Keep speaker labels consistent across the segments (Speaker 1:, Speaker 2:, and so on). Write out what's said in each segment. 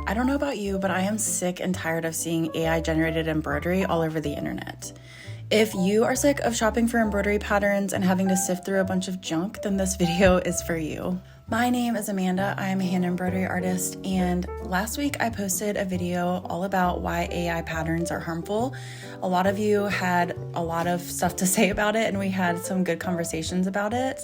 Speaker 1: I don't know about you, but I am sick and tired of seeing AI generated embroidery all over the internet. If you are sick of shopping for embroidery patterns and having to sift through a bunch of junk, then this video is for you. My name is Amanda. I am a hand embroidery artist, and last week I posted a video all about why AI patterns are harmful. A lot of you had a lot of stuff to say about it, and we had some good conversations about it.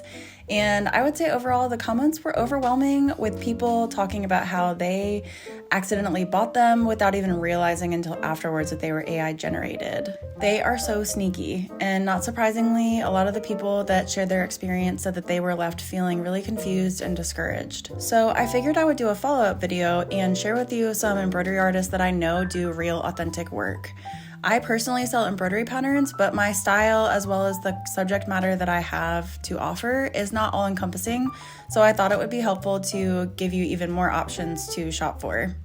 Speaker 1: And I would say overall the comments were overwhelming, with people talking about how they accidentally bought them without even realizing until afterwards that they were AI generated. They are so sneaky, and not surprisingly, a lot of the people that shared their experience said that they were left feeling really confused and discouraged. So I figured I would do a follow-up video and share with you some embroidery artists that I know do real authentic work. I personally sell embroidery patterns, but my style, as well as the subject matter that I have to offer, is not all encompassing, so I thought it would be helpful to give you even more options to shop for.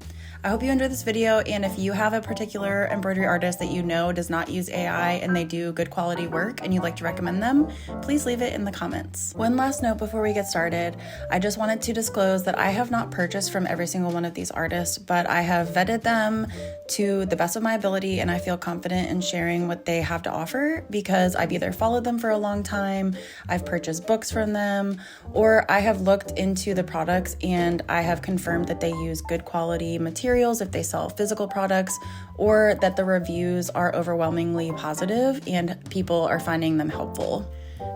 Speaker 1: I hope you enjoyed this video, and if you have a particular embroidery artist that you know does not use AI and they do good quality work and you'd like to recommend them, please leave it in the comments. One last note before we get started, I just wanted to disclose that I have not purchased from every single one of these artists, but I have vetted them to the best of my ability, and I feel confident in sharing what they have to offer because I've either followed them for a long time, I've purchased books from them, or I have looked into the products and I have confirmed that they use good quality materials if they sell physical products, or that the reviews are overwhelmingly positive and people are finding them helpful.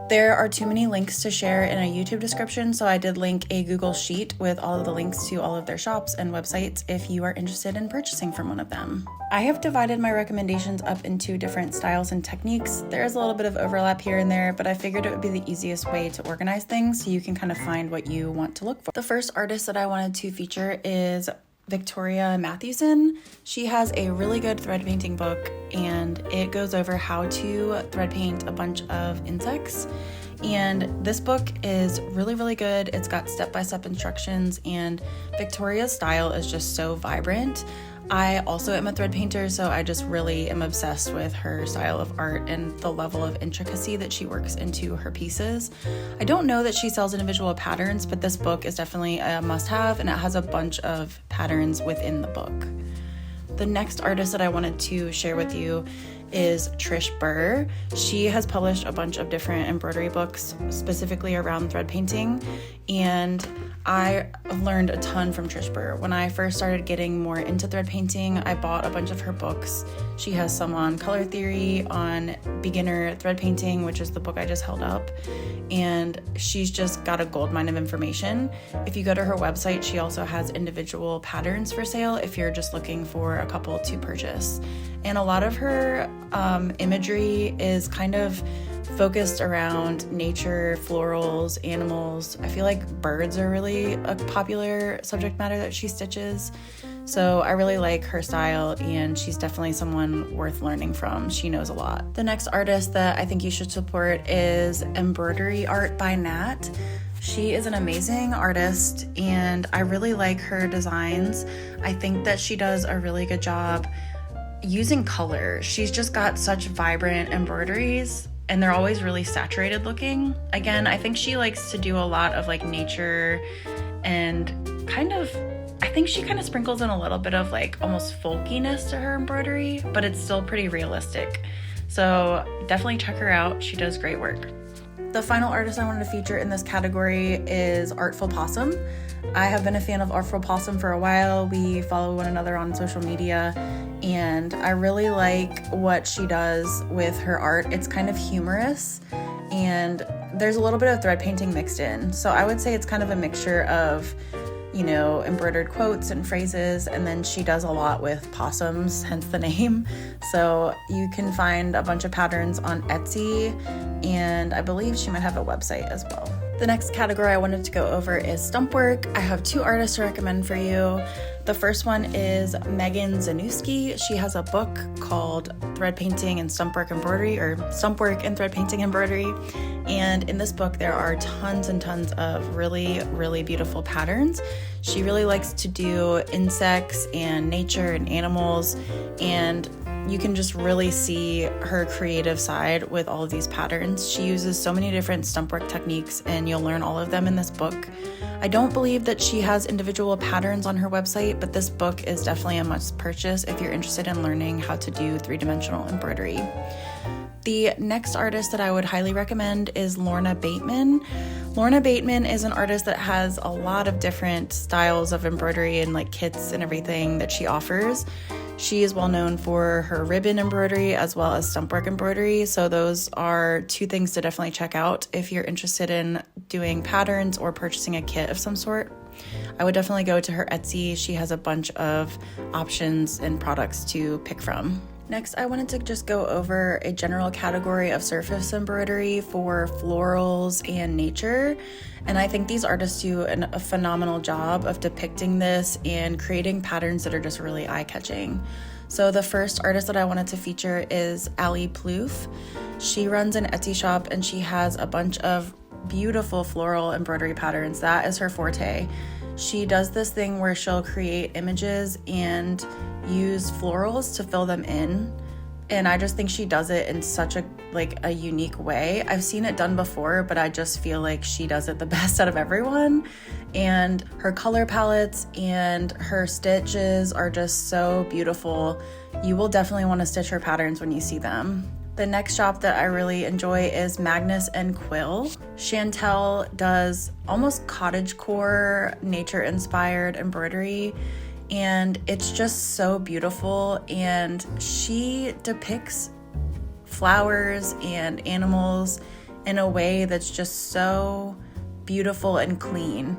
Speaker 1: There are too many links to share in a YouTube description, so I did link a Google Sheet with all of the links to all of their shops and websites if you are interested in purchasing from one of them. I have divided my recommendations up into different styles and techniques. There is a little bit of overlap here and there, but I figured it would be the easiest way to organize things so you can kind of find what you want to look for. The first artist that I wanted to feature is Victoria Matthewson. She has a really good thread painting book, and it goes over how to thread paint a bunch of insects. And this book is really good. It's got step-by-step instructions, and Victoria's style is just so vibrant. I also am a thread painter, so I just really am obsessed with her style of art and the level of intricacy that she works into her pieces. I don't know that she sells individual patterns, but this book is definitely a must-have, and it has a bunch of patterns within the book. The next artist that I wanted to share with you is Trish Burr. She has published a bunch of different embroidery books specifically around thread painting, and I learned a ton from Trish Burr. When I first started getting more into thread painting, I bought a bunch of her books. She has some on color theory, on beginner thread painting, which is the book I just held up, and she's just got a goldmine of information. If you go to her website, she also has individual patterns for sale if you're just looking for a couple to purchase. And a lot of her imagery is kind of focused around nature, florals, animals. I feel like birds are really a popular subject matter that she stitches. So I really like her style, and she's definitely someone worth learning from. She knows a lot. The next artist that I think you should support is Embroidery Art by Nat. She is an amazing artist, and I really like her designs. I think that she does a really good job using color. She's just got such vibrant embroideries, and they're always really saturated looking. Again, I think she likes to do a lot of like nature, and I think she kind of sprinkles in a little bit of like almost folkiness to her embroidery, but it's still pretty realistic. So definitely check her out. She does great work. The final artist I wanted to feature in this category is Artful Possum. I have been a fan of Artful Possum for a while. We follow one another on social media, and I really like what she does with her art. It's kind of humorous, and there's a little bit of thread painting mixed in. So I would say it's kind of a mixture of, you know, embroidered quotes and phrases, and then she does a lot with possums, hence the name. So you can find a bunch of patterns on Etsy, and I believe she might have a website as well. The next category I wanted to go over is Stump Work. I have two artists to recommend for you. The first one is Megan Zanuski. She has a book called Thread Painting and Stump Work Embroidery, or Stump Work and Thread Painting Embroidery. And in this book, there are tons and tons of really beautiful patterns. She really likes to do insects and nature and animals, and you can just really see her creative side with all of these patterns. She uses so many different stump work techniques, and you'll learn all of them in this book. I don't believe that she has individual patterns on her website, but this book is definitely a must purchase if you're interested in learning how to do three-dimensional embroidery. The next artist that I would highly recommend is Lorna Bateman. Lorna Bateman is an artist that has a lot of different styles of embroidery and like kits and everything that she offers. She is well known for her ribbon embroidery as well as stump work embroidery. So those are two things to definitely check out if you're interested in doing patterns or purchasing a kit of some sort. I would definitely go to her Etsy. She has a bunch of options and products to pick from. Next, I wanted to just go over a general category of surface embroidery for Florals and Nature. And I think these artists do a phenomenal job of depicting this and creating patterns that are just really eye-catching. So the first artist that I wanted to feature is Allie Plouffe. She runs an Etsy shop and she has a bunch of beautiful floral embroidery patterns. That is her forte. She does this thing where she'll create images and use florals to fill them in, and I just think she does it in such a unique way. I've seen it done before, but I just feel like she does it the best out of everyone, and her color palettes and her stitches are just so beautiful. You will definitely want to stitch her patterns when you see them. The next shop that I really enjoy is Magnus and Quill. Chantel does almost cottagecore, nature-inspired embroidery, and it's just so beautiful, and she depicts flowers and animals in a way that's just so beautiful and clean.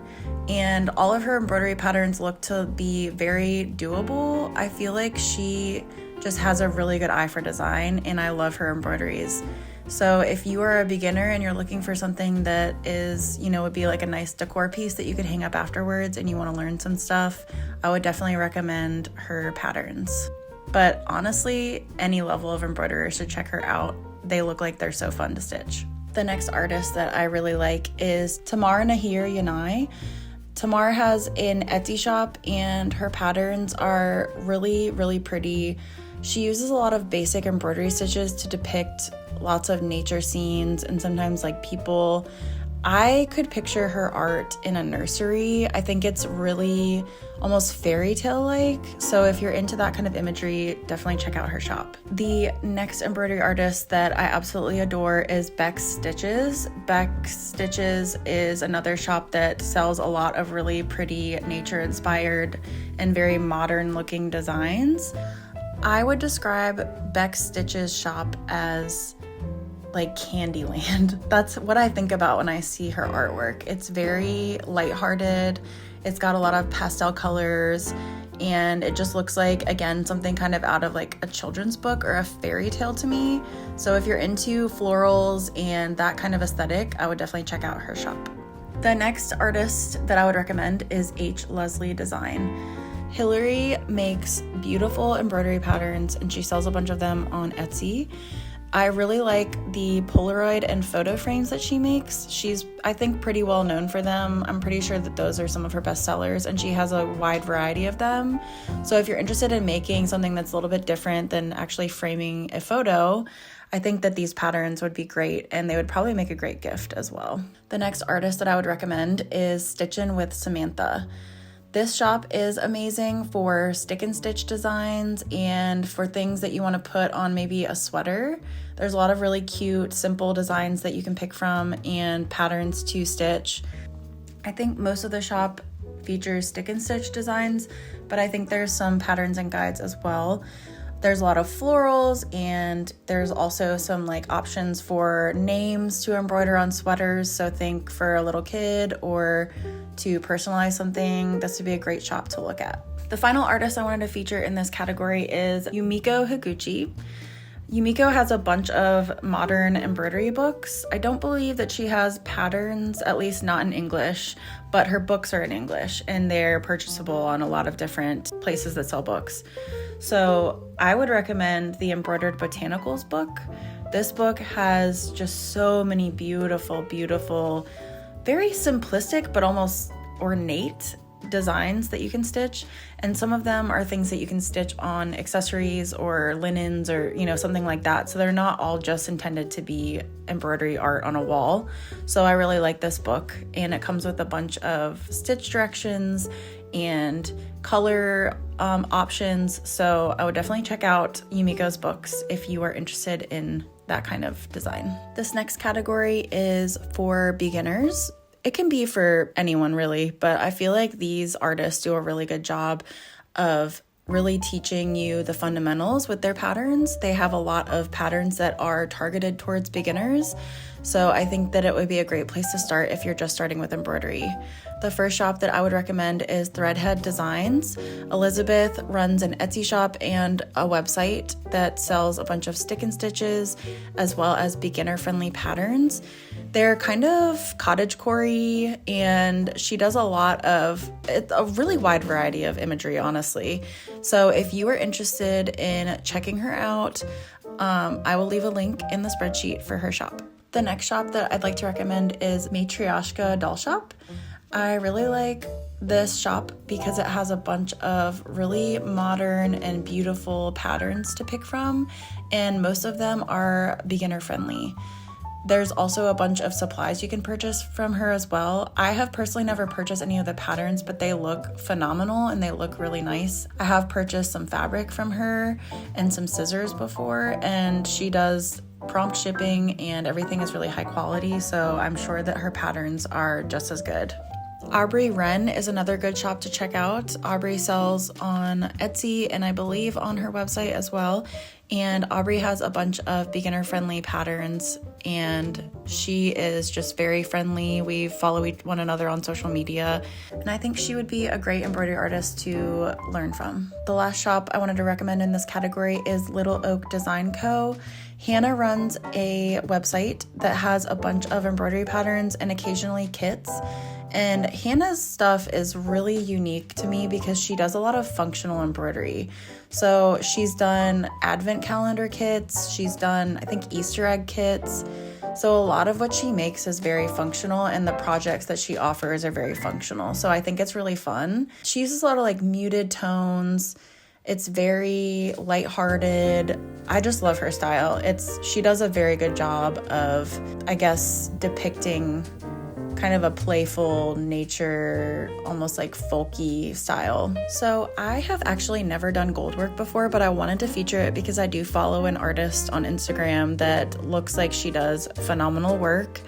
Speaker 1: And all of her embroidery patterns look to be very doable. I feel like she just has a really good eye for design, and I love her embroideries. So if you are a beginner and you're looking for something that is, would be like a nice decor piece that you could hang up afterwards and you want to learn some stuff, I would definitely recommend her patterns. But honestly, any level of embroiderer should check her out. They look like they're so fun to stitch. The next artist that I really like is Tamar Nahir Yanai. Tamar has an Etsy shop and her patterns are really, really pretty. She uses a lot of basic embroidery stitches to depict lots of nature scenes and sometimes like people. I could picture her art in a nursery. I think it's really almost fairy tale like. So if you're into that kind of imagery, definitely check out her shop. The next embroidery artist that I absolutely adore is Beck's Stitches. Beck's Stitches is another shop that sells a lot of really pretty nature inspired and very modern looking designs. I would describe Beck's Stitches shop as like Candyland. That's what I think about when I see her artwork. It's very lighthearted. It's got a lot of pastel colors, and it just looks like, again, something kind of out of like a children's book or a fairy tale to me. So if you're into florals and that kind of aesthetic, I would definitely check out her shop. The next artist that I would recommend is H. Leslie Design. Hillary makes beautiful embroidery patterns and she sells a bunch of them on Etsy. I really like the Polaroid and photo frames that she makes. She's, I think, pretty well known for them. I'm pretty sure that those are some of her best sellers, and she has a wide variety of them. So if you're interested in making something that's a little bit different than actually framing a photo, I think that these patterns would be great, and they would probably make a great gift as well. The next artist that I would recommend is Stitchin' with Samantha. This shop is amazing for stick and stitch designs and for things that you want to put on maybe a sweater. There's a lot of really cute, simple designs that you can pick from and patterns to stitch. I think most of the shop features stick and stitch designs, but I think there's some patterns and guides as well. There's a lot of florals, and there's also some like options for names to embroider on sweaters. So think for a little kid or to personalize something, this would be a great shop to look at. The final artist I wanted to feature in this category is Yumiko Higuchi. Yumiko has a bunch of modern embroidery books. I don't believe that she has patterns, at least not in English, but her books are in English and they're purchasable on a lot of different places that sell books. So I would recommend the Embroidered Botanicals book. This book has just so many beautiful, beautiful, very simplistic but almost ornate designs that you can stitch, and some of them are things that you can stitch on accessories or linens or, you know, something like that. So they're not all just intended to be embroidery art on a wall. So I really like this book, and it comes with a bunch of stitch directions and color options. So I would definitely check out Yumiko's books if you are interested in that kind of design. This next category is for beginners. It can be for anyone really, but I feel like these artists do a really good job of really teaching you the fundamentals with their patterns. They have a lot of patterns that are targeted towards beginners, so I think that it would be a great place to start if you're just starting with embroidery. The first shop that I would recommend is Threadhead Designs. Elizabeth runs an Etsy shop and a website that sells a bunch of stick and stitches as well as beginner-friendly patterns. They're kind of cottagecore-y, and she does a really wide variety of imagery, honestly. So if you are interested in checking her out, I will leave a link in the spreadsheet for her shop. The next shop that I'd like to recommend is Matryoshka Doll Shop. I really like this shop because it has a bunch of really modern and beautiful patterns to pick from, and most of them are beginner friendly. There's also a bunch of supplies you can purchase from her as well. I have personally never purchased any of the patterns, but they look phenomenal and they look really nice. I have purchased some fabric from her and some scissors before, and she does prompt shipping and everything is really high quality, so I'm sure that her patterns are just as good. Aubrey Wren is another good shop to check out. Aubrey sells on Etsy and I believe on her website as well. And Aubrey has a bunch of beginner-friendly patterns, and she is just very friendly. We follow one another on social media, and I think she would be a great embroidery artist to learn from. The last shop I wanted to recommend in this category is Little Oak Design Co. Hannah runs a website that has a bunch of embroidery patterns and occasionally kits. And Hannah's stuff is really unique to me because she does a lot of functional embroidery. So she's done advent calendar kits, she's done, I think, Easter egg kits. So a lot of what she makes is very functional, and the projects that she offers are very functional. So I think it's really fun. She uses a lot of like muted tones. It's very lighthearted. I just love her style. She does a very good job of, I guess, depicting kind of a playful nature, almost like folky style. So I have actually never done gold work before, but I wanted to feature it because I do follow an artist on Instagram that looks like she does phenomenal work.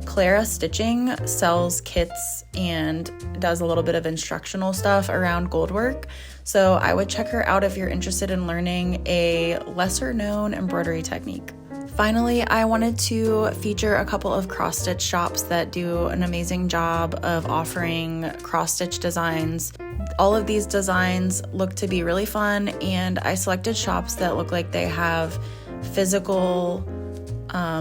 Speaker 1: Clara Stitching sells kits and does a little bit of instructional stuff around gold work. So I would check her out if you're interested in learning a lesser known embroidery technique. Finally, I wanted to feature a couple of cross-stitch shops that do an amazing job of offering cross-stitch designs. All of these designs look to be really fun, and I selected shops that look like they have physical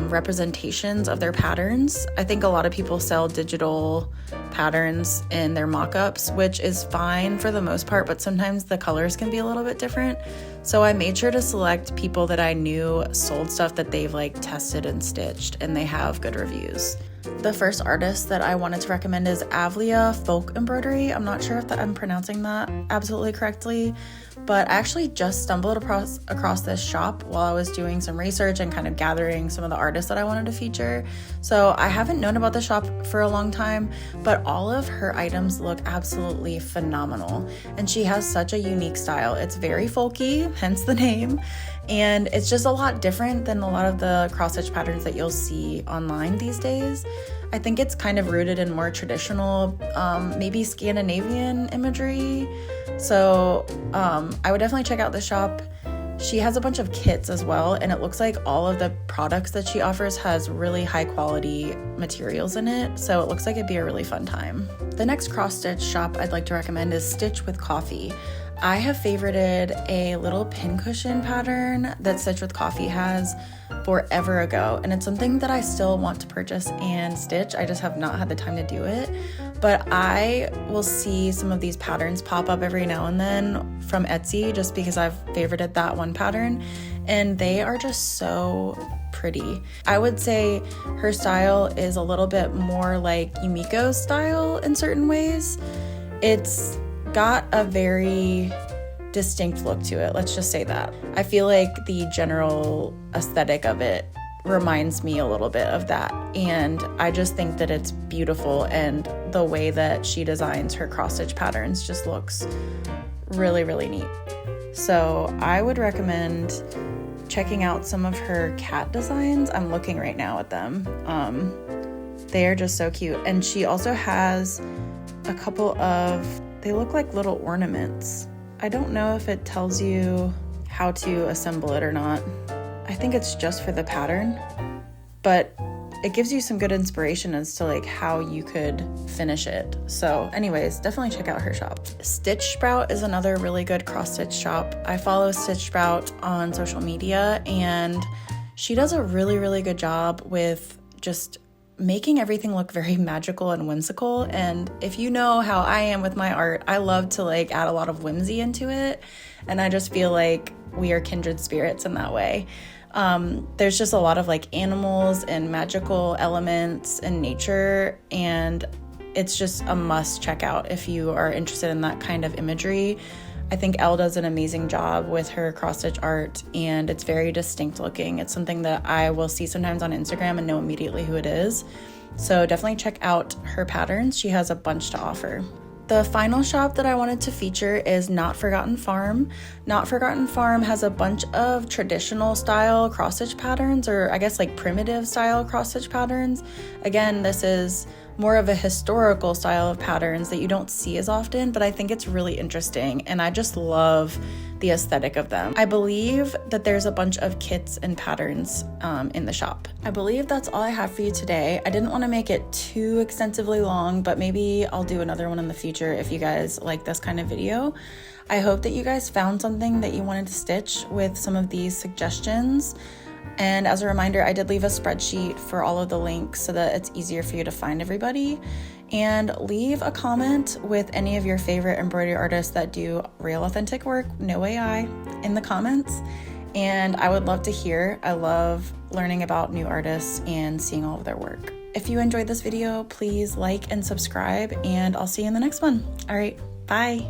Speaker 1: representations of their patterns. I think a lot of people sell digital patterns in their mock-ups, which is fine for the most part, but sometimes the colors can be a little bit different. So I made sure to select people that I knew sold stuff that they've like tested and stitched, and they have good reviews. The first artist that I wanted to recommend is Avlia Folk Embroidery. I'm not sure if I'm pronouncing that absolutely correctly, but I actually just stumbled across this shop while I was doing some research and kind of gathering some of the artists that I wanted to feature. So I haven't known about the shop for a long time, but all of her items look absolutely phenomenal. And she has such a unique style. It's very folky, hence the name. And it's just a lot different than a lot of the cross-stitch patterns that you'll see online these days. I think it's kind of rooted in more traditional, maybe Scandinavian imagery. So I would definitely check out the shop. She has a bunch of kits as well, and it looks like all of the products that she offers has really high quality materials in it. So it looks like it'd be a really fun time. The next cross-stitch shop I'd like to recommend is Stitch with Coffee. I have favorited a little pincushion pattern that Stitch with Coffee has forever ago, and it's something that I still want to purchase and stitch. I just have not had the time to do it, but I will see some of these patterns pop up every now and then from Etsy just because I've favorited that one pattern, and they are just so pretty. I would say her style is a little bit more like Yumiko's style in certain ways. It's got a very distinct look to it, let's just say that. I feel like the general aesthetic of it reminds me a little bit of that, and I just think that it's beautiful, and the way that she designs her cross-stitch patterns just looks really, really neat. So I would recommend checking out some of her cat designs. I'm looking right now at them. They are just so cute, and she also has a couple of, they look like little ornaments. I don't know if it tells you how to assemble it or not. I think it's just for the pattern, but it gives you some good inspiration as to like how you could finish it. So anyways, definitely check out her shop. Stitch Sprout is another really good cross-stitch shop. I follow Stitch Sprout on social media, and she does a really, really good job with just making everything look very magical and whimsical. And if you know how I am with my art, I love to like add a lot of whimsy into it, and I just feel like we are kindred spirits in that way. There's just a lot of like animals and magical elements in nature, and it's just a must check out if you are interested in that kind of imagery. I think Elle does an amazing job with her cross-stitch art, and it's very distinct looking. It's something that I will see sometimes on Instagram and know immediately who it is. So definitely check out her patterns. She has a bunch to offer. The final shop that I wanted to feature is Not Forgotten Farm. Not Forgotten Farm has a bunch of traditional style cross-stitch patterns, or I guess like primitive style cross-stitch patterns. Again, this is more of a historical style of patterns that you don't see as often, but I think it's really interesting, and I just love the aesthetic of them. I believe that there's a bunch of kits and patterns in the shop. I believe that's all I have for you today. I didn't want to make it too extensively long, but maybe I'll do another one in the future if you guys like this kind of video. I hope that you guys found something that you wanted to stitch with some of these suggestions. And as a reminder, I did leave a spreadsheet for all of the links so that it's easier for you to find everybody. And leave a comment with any of your favorite embroidery artists that do real authentic work, no AI, in the comments. And I would love to hear. I love learning about new artists and seeing all of their work. If you enjoyed this video, please like and subscribe, and I'll see you in the next one. All right, bye.